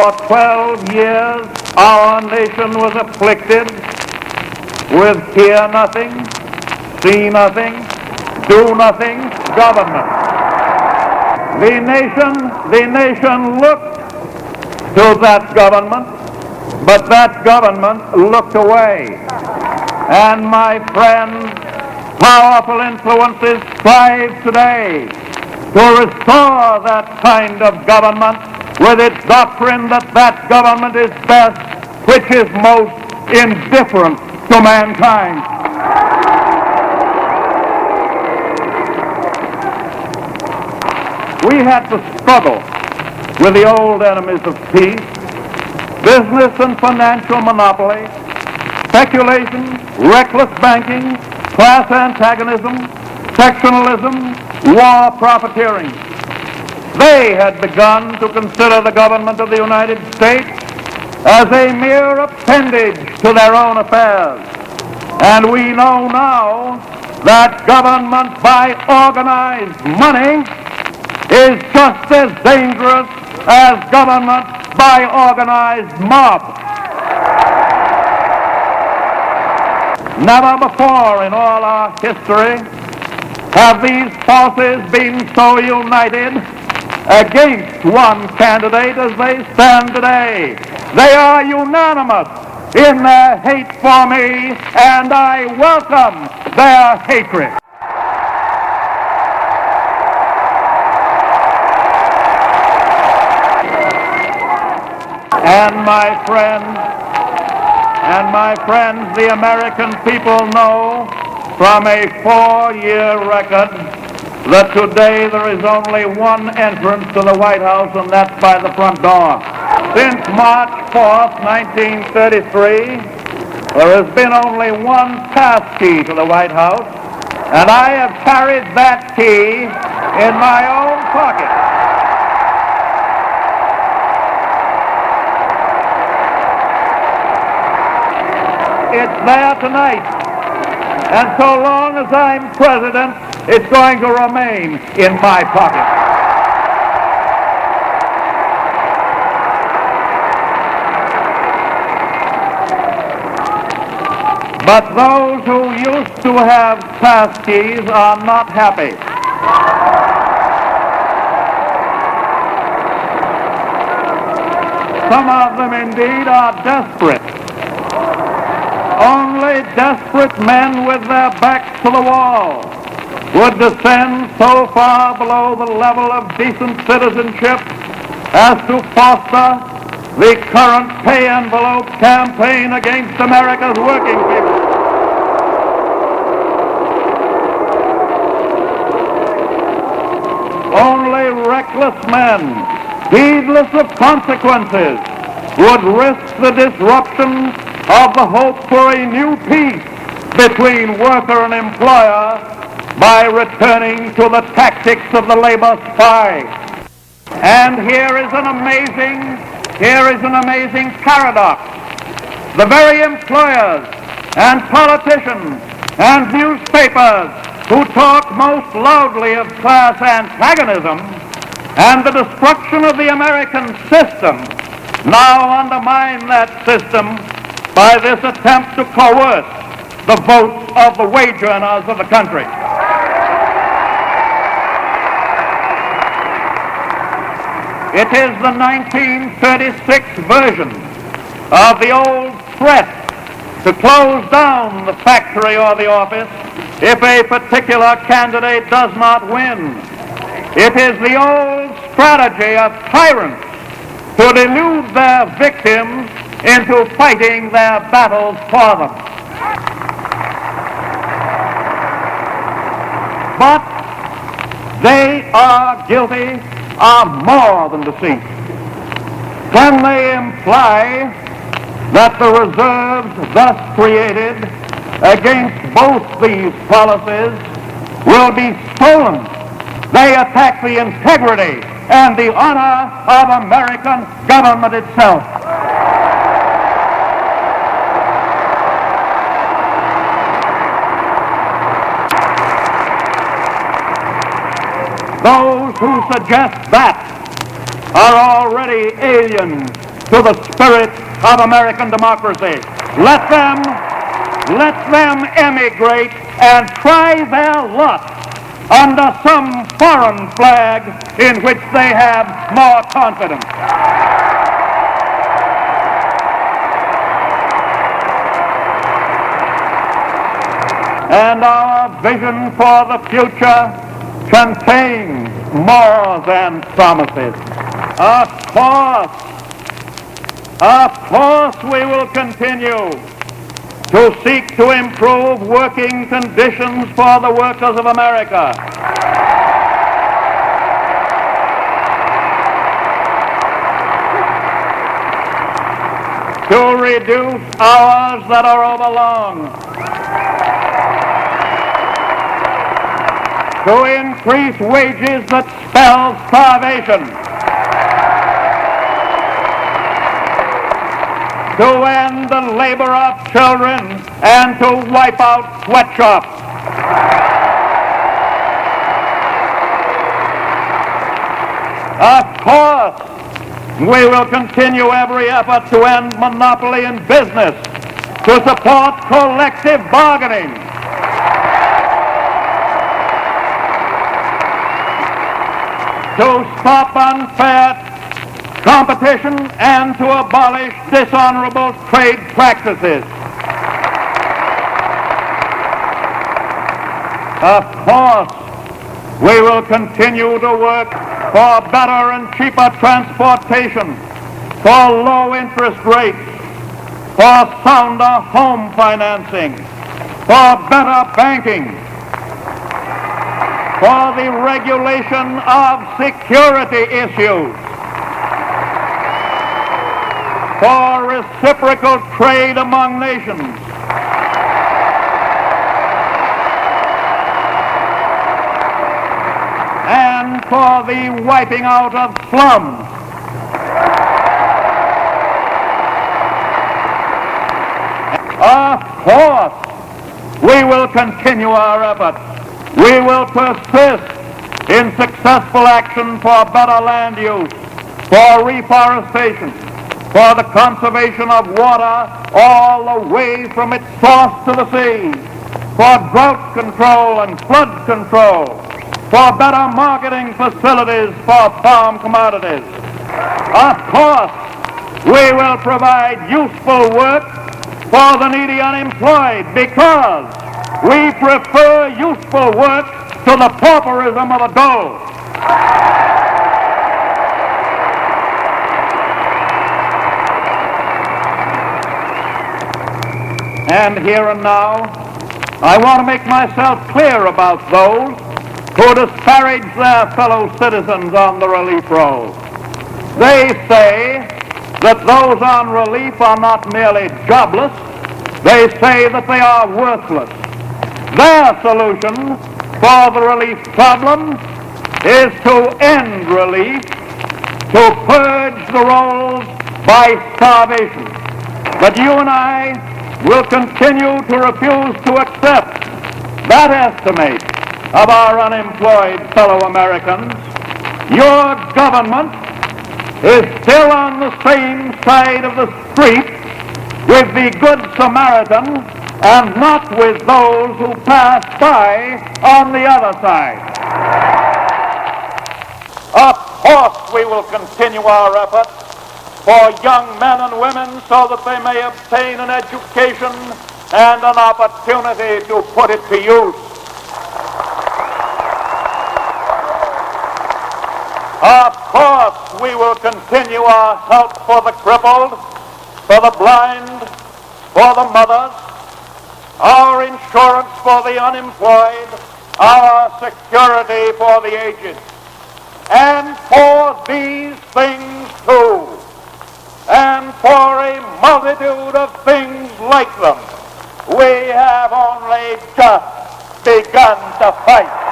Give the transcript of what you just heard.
For 12 years, our nation was afflicted with hear nothing, see nothing, do nothing government. The nation looked to that government, but that government looked away. And my friends, powerful influences strive today to restore that kind of government with its doctrine that that government is best which is most indifferent to mankind. We had to struggle with the old enemies of peace, business and financial monopoly, speculation, reckless banking, class antagonism, sectionalism, war profiteering. They had begun to consider the government of the United States as a mere appendage to their own affairs. And we know now that government by organized money is just as dangerous as government by organized mob. Never before in all our history have these forces been so united against one candidate as they stand today. They are unanimous in their hate for me, and I welcome their hatred. And my friends, the American people know from a 4-year record that today there is only one entrance to the White House, and that's by the front door. Since March 4th, 1933, there has been only one pass key to the White House, and I have carried that key in my own pocket. It's there tonight, and so long as I'm president, it's going to remain in my pocket. But those who used to have pass keys are not happy. Some of them indeed are desperate. Only desperate men with their backs to the wall would descend so far below the level of decent citizenship as to foster the current pay envelope campaign against America's working people. Only reckless men, heedless of consequences, would risk the disruption of the hope for a new peace between worker and employer by returning to the tactics of the labor spy. And here is an amazing paradox. The very employers and politicians and newspapers who talk most loudly of class antagonism and the destruction of the American system now undermine that system by this attempt to coerce the votes of the wage earners of the country. It is the 1936 version of the old threat to close down the factory or the office if a particular candidate does not win. It is the old strategy of tyrants to delude their victims into fighting their battles for them. But they are guilty of more than deceit. Can they imply that the reserves thus created against both these policies will be stolen? They attack the integrity and the honor of American government itself. Those who suggest that are already alien to the spirit of American democracy. Let them emigrate and try their luck under some foreign flag in which they have more confidence. And our vision for the future contains more than promises. Of course we will continue to seek to improve working conditions for the workers of America. To reduce hours that are overlong. To increase wages that spell starvation. To end the labor of children and to wipe out sweatshops. Of course, we will continue every effort to end monopoly in business, to support collective bargaining, to stop unfair competition and to abolish dishonorable trade practices. Of course, we will continue to work for better and cheaper transportation, for low interest rates, for sounder home financing, for better banking, for the regulation of security issues, for reciprocal trade among nations, and for the wiping out of slums. Of course, we will continue our efforts. We will persist in successful action for better land use, for reforestation, for the conservation of water all the way from its source to the sea, for drought control and flood control, for better marketing facilities for farm commodities. Of course, we will provide useful work for the needy unemployed because we prefer useful work to the pauperism of the dole. And here and now, I want to make myself clear about those who disparage their fellow citizens on the relief roll. They say that those on relief are not merely jobless, they say that they are worthless. Their solution for the relief problem is to end relief, to purge the rolls by starvation. But you and I will continue to refuse to accept that estimate of our unemployed fellow Americans. Your government is still on the same side of the street with the Good Samaritan and not with those who pass by on the other side. Of course, we will continue our efforts for young men and women so that they may obtain an education and an opportunity to put it to use. Of course, we will continue our help for the crippled, for the blind, for the mothers, our insurance for the unemployed, our security for the aged. And for these things too, and for a multitude of things like them, we have only just begun to fight.